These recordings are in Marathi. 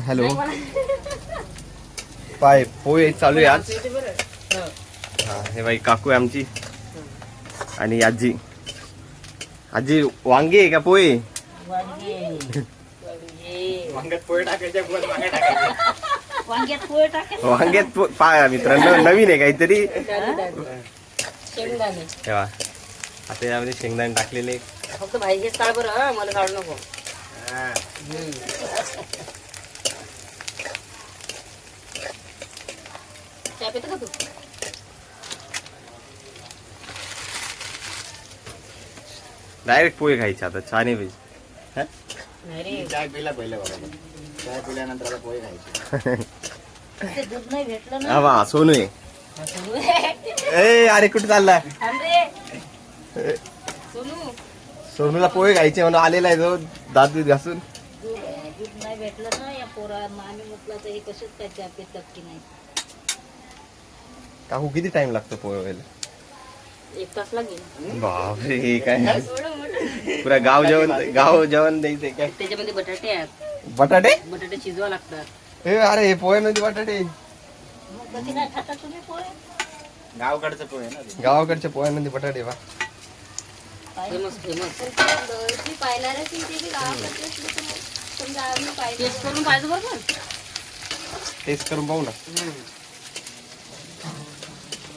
हॅलो पाय पोहे चालू आहे आज. हा हे बाई काकू आहे आमची आणि आजी. आजी वांगे आहे का पोहे? वांग्यात पा मित्रांनो नवीन आहे काहीतरी. तेव्हा आता यामध्ये शेंगदाणे टाकलेले. फक्त भाईचेच काढ बरं, मला काढू नको. चहा पितो का तू? डायरेक्ट पोहे खायचे आता, चहा नाही पाहिजे. नाही रे, चाय पिला पहिले बरोबर. चाय पिल्यानंतर आता पोहे खायचे. ते दूध नाही भेटलं ना. हा वा सोनू आहे. हा, सोनू आहे. ए अरे कुठे चालला? थांब रे. सोनू, सोनूला पोहे खायचे म्हणून आलेला आहे तो दात दूध घासून. दूध नाही भेटलं ना या पोरांना. आम्ही म्हटलं तर हे कसेच काय चहा पितात की नाही. काकू किती टाइम लागतो पोहे व्हायला? 1 तास लागेल. बापरे हे काय पुरा गाव जेवण द्यायचंय काय? त्याच्यामध्ये बटाटे आहेत. बटाटे बटाटे शिजवा लागतात. हे अरे हे पोहे मध्ये बटाटे. मग कधी नाही खाता तुम्ही पोहे? गावकडचं पोहे ना ते. गावाकडच्या पोह्यांमध्ये बटाटे वा. Famous famous. टेस्ट करून पाहिजे बरोबर. टेस्ट करून पाहू ना.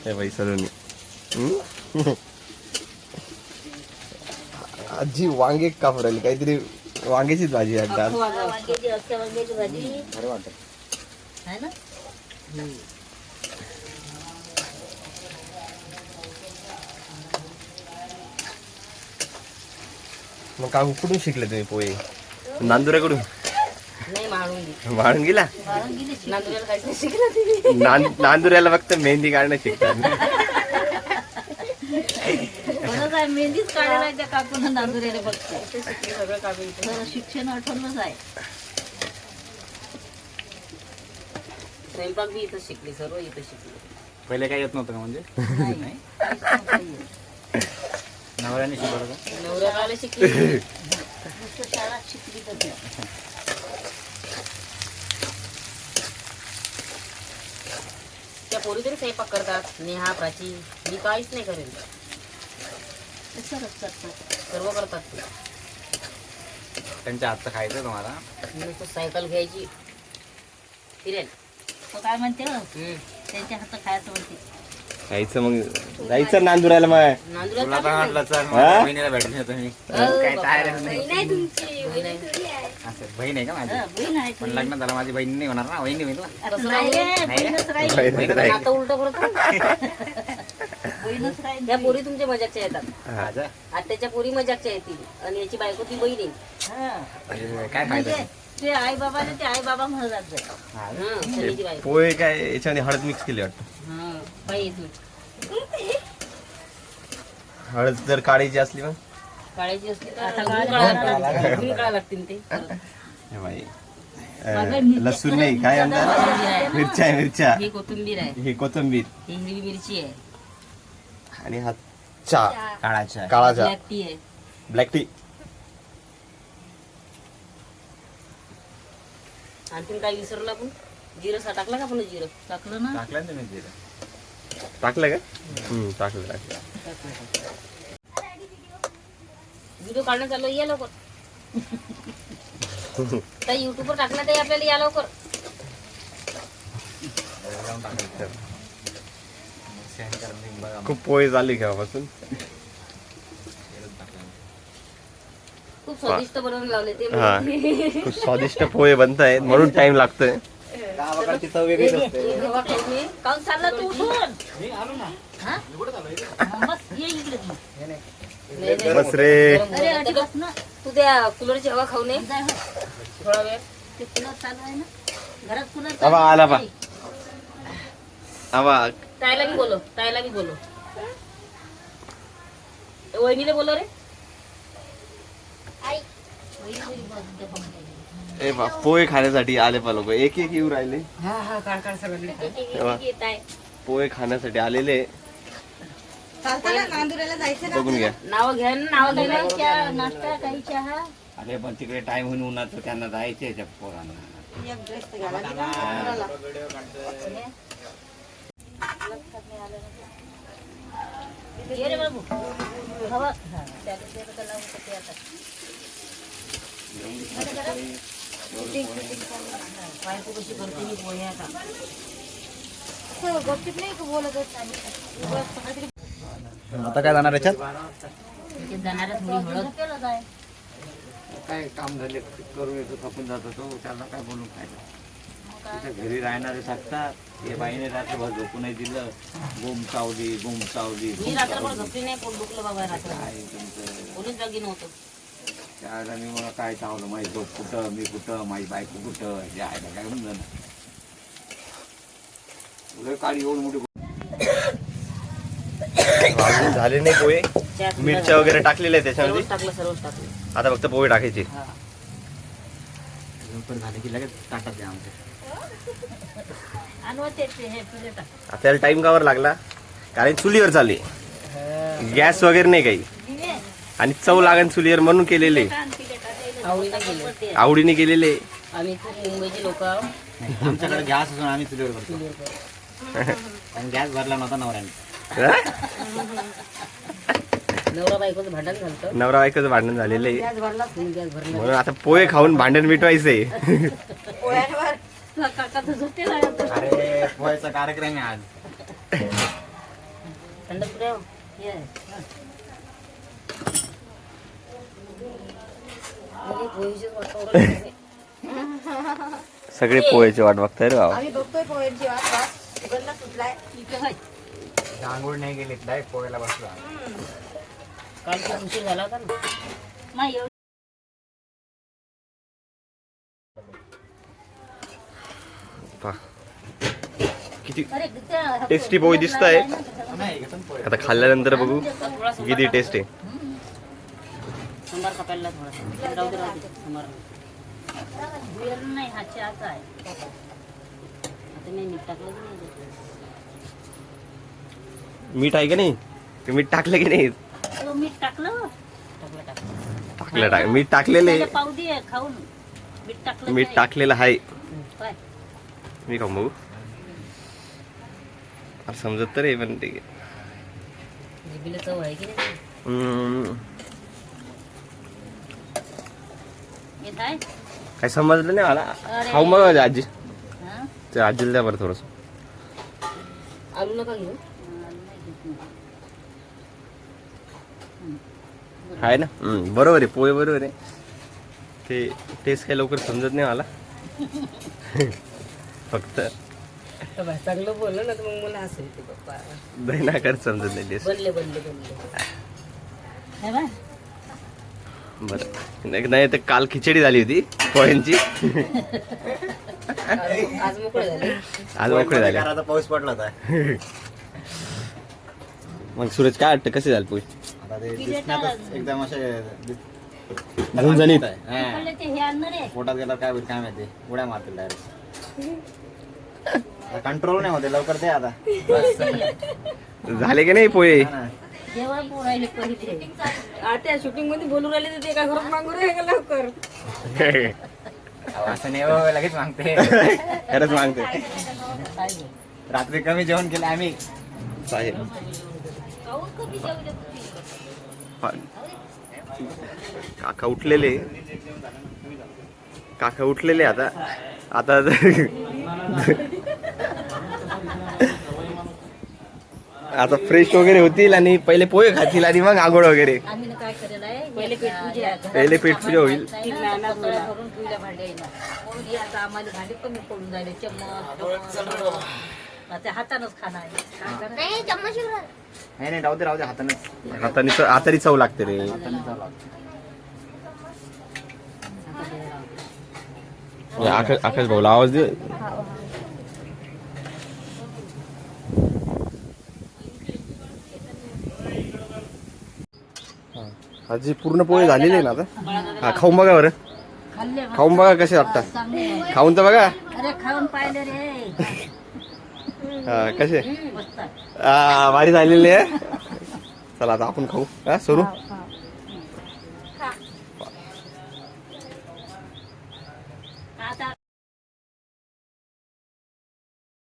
हे बाई सलोनी. आजी वांगे कापू राहिली, काहीतरी वांग्याचीच भाजी आहे आज. वांग्याची अख्ख्या वांग्याची भाजी बरं वाटत. आहे ना. मग काकू कुठून शिकले तुम्ही पोहे? नांदुऱ्याकडून? नाही माळून वाळून गेला. नांदुऱ्याला काहीच नाही शिकला. नांदुऱ्याला फक्त मेहंदी काढणं शिकतात. खरंच आहे, मेहंदीच काढायला आहे त्या काकून नांदुऱ्याला फक्त. सगळं काढून खरं शिक्षण आठवणच आहे. स्वयंपाक बी इथं शिकली, सर्व इथं शिकली. पहिले काही येत नव्हतं का म्हणजे? नाही, काहीच नव्हतं येत. नवऱ्याने शिकवलं का? नवऱ्याला शिकली, नुसतं शाळात शिकली तर ती. त्या पोरी तरी स्वयंपाक करतात. नेहा, प्राची, मी काहीच नाही करेल. सरच करतात, सर्व करतात ते. त्यांच्या हातचं खायचं तुम्हाला? नुसतं सायकल घ्यायची फिरेल. तो काय म्हणते हो? त्यांच्या हातात खायचं म्हणते. खायचं मग जायचं नांदुऱ्याला मग. नांदुऱ्यात तुला काय काय म्हटलं सर? हा? बहिणीला भेटले तुम्ही. हो, काय बाबा. तयारच नाही. बहीण आहे तुमची, बहीण आहे तुझी आहे. असं बहीण आहे का माझी? बहीण आहे पण तुझी. लग्न झालं माझी बहीण नाही होणार ना, वहिनी होईल ना. तसं नाही रे, बहीणच राहील. बहीणच राहील. आता उलटं करतो. बहीणच राहील. त्या पोरी तुमच्या मजाकच्या येतात. माझं? आत्याच्या पोरी मजाकच्या येतील आणि याची बायको ती बहीण आहे. म्हणजे काय फायदा म्हणजे नाही. ते आई बाबा ते आई बाबा म्हणत जात. हा. सनीची बायको. पोहे काय याच्यामध्ये हळद मिक्स केली वाटतं. हा, पाहिजे. हळद जर काढायची असली मग काढायची असते तर आता काढा लागतील ते. हे बाई लसूण नाही काय म्हणतात, मिरच्या मिरच्या. ही कोथिंबीर आहे, ही कोथिंबीर ही हिरवी मिरची आहे आणि हा चहा काढायचं. काळा चहा, ब्लॅक टी आहे. Black tea. आणखीन काय विसरलं आपण? जिरं टाकलं का आपण? जिरं टाकलं ना. टाकलं ना तुम्ही जिरं. टाकलं का? टाकलं टाकलं. व्हिडिओ काढणं चालू या लवकर. त्या युट्यूबवर टाकला ते आपल्याला या लवकर. जाऊन टाकायचं. शेण करून देईन बघा. खूप पोहे झाले केव्हापासून. खूप स्वादिष्ट बनवून लावले ते. हा खूप स्वादिष्ट पोहे बनत आहेत म्हणून टाइम लागतोय. गावाकडची चव वेगळीच असते. काऊन चालला तू उठून? हा? बस ये इकडे तू. नाही, बस रे. अरे अजिबात ना. तू त्या कूलरची हवा खाऊ नये थोडा वेळ. ते कूलर चालू आहे ना घरात. कूलर आवा आला बा. आवा तायला बी बोलो, तायला बी बोलो. वहिनीला बोलो रे. आई ए बा पोहे खाण्यासाठी आले पा लोक. एक एक येऊ राहिले. हा हा काढ काढ सगळं. पोहे खाण्यासाठी आलेले. चालतं ना नांदुऱ्याला जायचं ना बघून घ्या. नाव घ्या ना, नाव घ्या. नाश्ता काही चहा अरे पण तिकडे टाइम होऊन उन्हाचं त्यांना जायचंय त्या पोरांना. ये रे बाबू हवा त्याला ते लावून ते आता बायको कशी करते मी पोहे आता गपचिप नाही का बोलत आता काय जाणार याच्यात? जाणार थोडी हळद केलं जाय काय काम झाले करून येतो थकून जातो तो त्यांना काय बोलून काय तिथे घरी राहणारे सांगतात हे बाईने रात्रभर झोपू नाही दिलं गोम चावली मी रात्रभर झोपली नाही पोट दुखलं बाबा रात्र काय तुमचं पोलीस जागी नव्हतं त्याला मी मला काय चावलं माझी झोप कुठं मी कुठं माझी बायको कुठं हे आहे काय म्हणून झालं काळी एवढी मोठी अजून झाले नाही पोहे. मिरच्या वगैरे टाकलेल्या आहेत त्याच्यामध्ये. सर्वच टाकलं आता फक्त पोहे टाकायचे. पण झाले की लगेच ताटात द्या आमच्या. हे पिले टाक त्याला टाइम कावर लागला कारण चुलीवर चालली गॅस वगैरे नाही काही आणि चव लागण चुलीवर म्हणून केलेले आवडीला गेले आवडीने केलेले. आम्ही खूप मुंबईचे लोक आहोत आमच्याकडे गॅस असून आम्ही चुलीवर करतो आणि गॅस भरला नव्हता नवऱ्याने. नवरा बायकोचं भांडण झालं नवरा बायकोचं भांडण झालेलं आहे गॅस भरला गॅस भरला म्हणून आता पोहे खाऊन भांडण मिटवायचंय. काका झोपते लागत अरे पोहायचा कार्यक्रम आहे आज. थंड पुऱ्या ये सगळे पोहेची वाट बघताय रे बाबा. आम्ही बघतोय पोहेची वाट उघडला सुटलाय. आंघोळ नाही गेली डायरेक्ट पोहायला बसला. कालचा उशीर झाला होता ना नाही पहा. किती टेस्टी पोहे दिसत आहे. आता खाल्ल्यानंतर बघू किती टेस्ट आहे. संभार कापायला थोडासा राहू दे संभार नाही हातची आता आहे आता मी मीठ टाकलं की नाही मीठ आहे का नाही ते मीठ टाकलं की नाही. मीठ टाकलं टाकलं मीठ टाकलेले पाव दे खाऊन मीठ टाकलं मीठ टाकलेलं आहे. काय मी खाऊ बघू समजत तर आहे पण ते जिभेला चव आहे की नाही येत आहे काय समजलं नाही मला. अरे. खाऊ मग आजी हा ते आजीला द्या बरं थोडस आलू नका घेऊ आहे ना. बरोबर आहे पोहे बरोबर आहे. ते टेस्ट काही लवकर समजत नाही मला. फक्त चांगलं बोललं ना तर मग मला हसेल ते पप्पा दहीनाकर समजत नाही टेस्ट. बनले बरं नाही तर काल खिचडी झाली होती पोह्यांची. आज मोकळे झाले आज मोकळे झाले. आता पाऊस पडला होता. मग सूरज काय वाटतं कसे झाले पोहे. आता ते दिसण्यातच एकदम असे झणझणीत. हा. ते हे आणणार आहे पोटात गेल्यावर काय होईल काय माहिती उड्या मारतील डायरेक्ट. कंट्रोल नाही होते लवकर ते आता. झाले की नाही पोहे. हा ना. जेव्हा पोरायले पहिले त्या शूटिंग मध्ये बोलू राहिले तर ते काय घरात मागू राहिले लवकर. असं नाही हो, लगेच मागते. खरंच मागते रात्री कमी जेवण केलं आम्ही. साहेब काका उठलेले आता आता फ्रेश वगैरे होतील आणि पहिले पोहे खातील आणि मग आंघोळ वगैरे. आम्ही काय करेल आहे पहिले पेटपूजा होईल. भरून ठेवल्या भांड्या म्हणून हे आता आम्हाला भांडे कमी पडून जायले चम्मच ते हातानच खाणं आहे नाही राहू दे हाताने. हाताने चव लागते रे. आकाश भाऊला आवाज दे. आजी पूर्ण पोहे झालेले आहे ना आता. हा खाऊन बघा बरं. खाल्ले खाऊन बघा कसे वाटतात. चांगले खाऊन तर बघा. अरे खाऊन पाहिले रे हा कसे मस्त भारी झालेले आहे. चला आता आपण खाऊ. हा सुरू आता